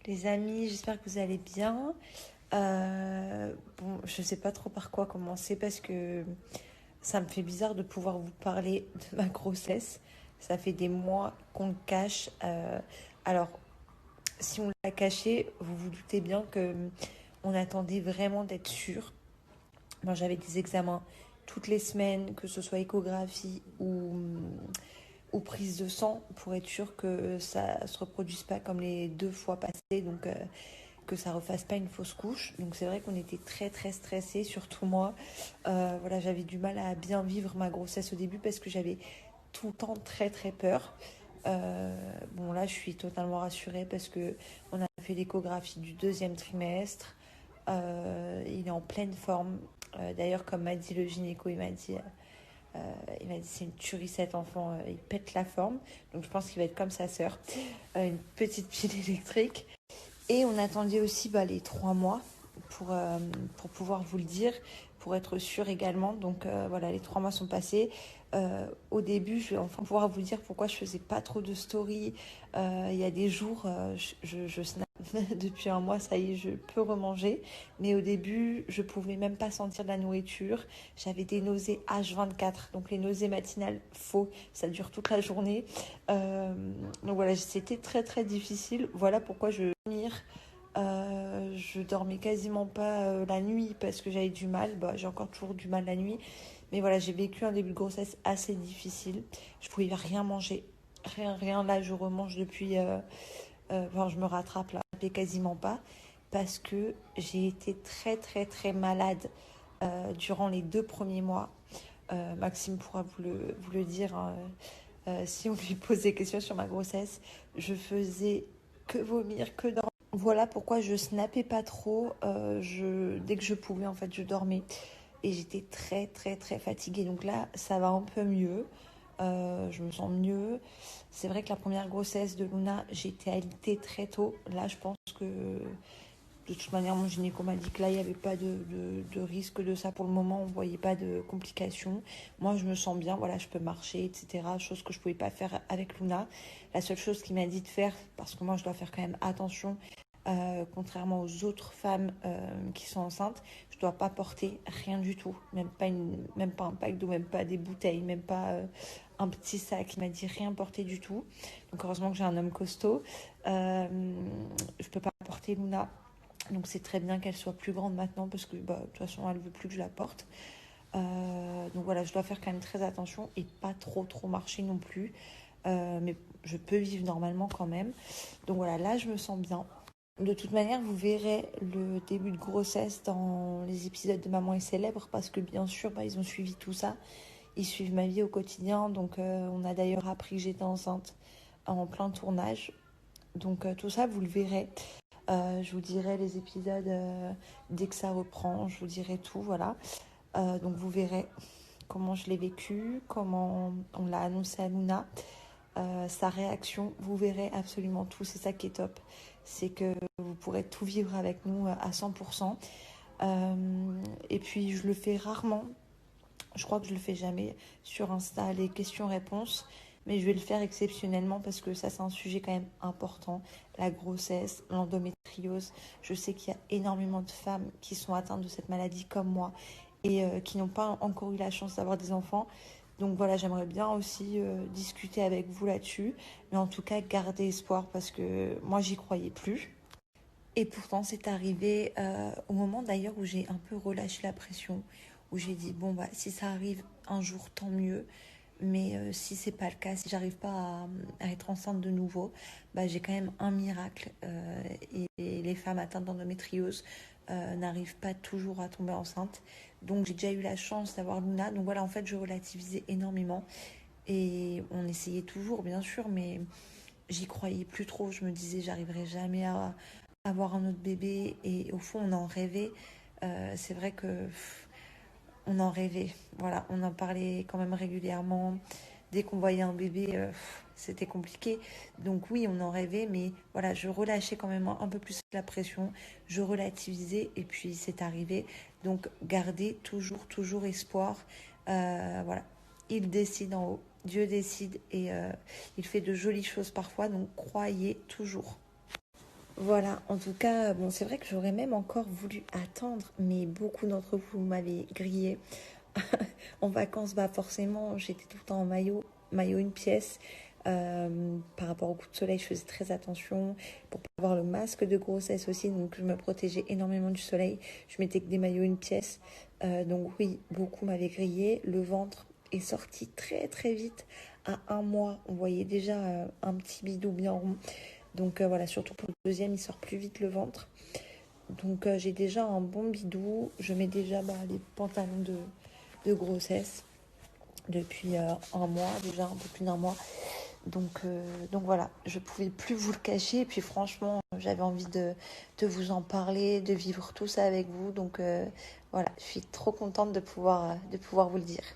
Les amis, j'espère que vous allez bien. Bon, je sais pas trop par quoi commencer parce que ça me fait bizarre de pouvoir vous parler de ma grossesse. Ça fait des mois qu'on le cache. Alors, si on l'a caché, vous vous doutez bien que on attendait vraiment d'être sûr. Moi, j'avais des examens toutes les semaines, que ce soit échographie ou prise de sang, pour être sûr que ça se reproduise pas comme les deux fois passées. Donc, que ça refasse pas une fausse couche. Donc c'est vrai qu'on était très très stressés, surtout moi. Voilà, j'avais du mal à bien vivre ma grossesse au début parce que j'avais tout le temps très très peur. Bon là je suis totalement rassurée parce que on a fait l'échographie du deuxième trimestre. Il est en pleine forme. D'ailleurs comme m'a dit le gynéco, il m'a dit c'est une tuerie cet enfant, il pète la forme. Donc je pense qu'il va être comme sa sœur, une petite pile électrique. Et on attendait aussi les 3 mois pour pouvoir vous le dire, pour être sûr également. Donc voilà, les 3 mois sont passés. Au début, je vais enfin pouvoir vous dire pourquoi je faisais pas trop de stories. Il y a des jours, je snap depuis un mois, ça y est, je peux remanger. Mais au début, je pouvais même pas sentir de la nourriture. J'avais des nausées H24, donc les nausées matinales, faux, ça dure toute la journée. Euh, donc voilà, c'était très très difficile. Voilà pourquoi je dormais quasiment pas la nuit parce que j'avais du mal. J'ai encore toujours du mal la nuit. Mais voilà, j'ai vécu un début de grossesse assez difficile. Je pouvais rien manger. Rien, rien. Là, je remange depuis. Enfin, je me rattrape là, quasiment pas. Parce que j'ai été très, très, très malade durant les 2 premiers mois. Maxime pourra vous le dire, hein, si on lui pose des questions sur ma grossesse. Je faisais que vomir, que dormir. Voilà pourquoi je snappais pas trop. Dès que je pouvais, en fait, je dormais. Et j'étais très, très, très fatiguée. Donc là, ça va un peu mieux. Je me sens mieux. C'est vrai que la première grossesse de Luna, j'ai été alitée très tôt. Là, je pense que de toute manière, mon gynéco m'a dit que là, il n'y avait pas de risque de ça pour le moment. On ne voyait pas de complications. Moi, je me sens bien. Voilà, je peux marcher, etc. Chose que je ne pouvais pas faire avec Luna. La seule chose qu'il m'a dit de faire, parce que moi, je dois faire quand même attention, contrairement aux autres femmes qui sont enceintes, je ne dois pas porter rien du tout. Même pas un pack d'eau, même pas des bouteilles, même pas un petit sac. Il m'a dit rien porter du tout. Donc, heureusement que j'ai un homme costaud. Je ne peux pas porter Luna. Donc c'est très bien qu'elle soit plus grande maintenant parce que de toute façon elle veut plus que je la porte. Donc voilà, je dois faire quand même très attention et pas trop trop marcher non plus. Mais je peux vivre normalement quand même. Donc voilà, là je me sens bien. De toute manière, vous verrez le début de grossesse dans les épisodes de Maman est célèbre parce que bien sûr, ils ont suivi tout ça. Ils suivent ma vie au quotidien. Donc on a d'ailleurs appris que j'étais enceinte en plein tournage. Donc tout ça, vous le verrez. Je vous dirai les épisodes dès que ça reprend, je vous dirai tout, voilà. Donc vous verrez comment je l'ai vécu, comment on l'a annoncé à Luna, sa réaction, vous verrez absolument tout, c'est ça qui est top. C'est que vous pourrez tout vivre avec nous à 100%. Et puis je le fais rarement, je crois que je le fais jamais sur Insta, les questions-réponses, mais je vais le faire exceptionnellement parce que ça, c'est un sujet quand même important. La grossesse, l'endométriose. Je sais qu'il y a énormément de femmes qui sont atteintes de cette maladie comme moi et qui n'ont pas encore eu la chance d'avoir des enfants. Donc voilà, j'aimerais bien aussi discuter avec vous là-dessus, mais en tout cas garder espoir parce que moi, j'y croyais plus. Et pourtant, c'est arrivé au moment d'ailleurs où j'ai un peu relâché la pression, où j'ai dit, bon, si ça arrive un jour, tant mieux. Mais si c'est pas le cas, si j'arrive pas à être enceinte de nouveau, j'ai quand même un miracle. Et les femmes atteintes d'endométriose n'arrivent pas toujours à tomber enceinte. Donc j'ai déjà eu la chance d'avoir Luna. Donc voilà, en fait, je relativisais énormément. Et on essayait toujours, bien sûr, mais j'y croyais plus trop. Je me disais, j'arriverai jamais à avoir un autre bébé. Et au fond, on en rêvait. C'est vrai que on en rêvait. Voilà, on en parlait quand même régulièrement. Dès qu'on voyait un bébé, c'était compliqué. Donc oui, on en rêvait, mais voilà, je relâchais quand même un peu plus la pression. Je relativisais et puis c'est arrivé. Donc gardez toujours, toujours espoir. Voilà, il décide en haut. Dieu décide et il fait de jolies choses parfois. Donc croyez toujours. Voilà, en tout cas, bon, c'est vrai que j'aurais même encore voulu attendre, mais beaucoup d'entre vous m'avez grillé. En vacances, bah forcément, j'étais tout le temps en maillot, maillot une pièce. Par rapport au coup de soleil, je faisais très attention pour pas avoir le masque de grossesse aussi, donc je me protégeais énormément du soleil. Je mettais que des maillots une pièce. Donc oui, beaucoup m'avaient grillé. Le ventre est sorti très très vite. À un mois, on voyait déjà un petit bidou bien rond. Donc voilà, surtout pour le deuxième, il sort plus vite le ventre. Donc j'ai déjà un bon bidou. Je mets déjà les pantalons de grossesse depuis un mois, déjà un peu plus d'un mois. Donc voilà, je pouvais plus vous le cacher. Et puis franchement, j'avais envie de vous en parler, de vivre tout ça avec vous. Donc voilà, je suis trop contente de pouvoir vous le dire.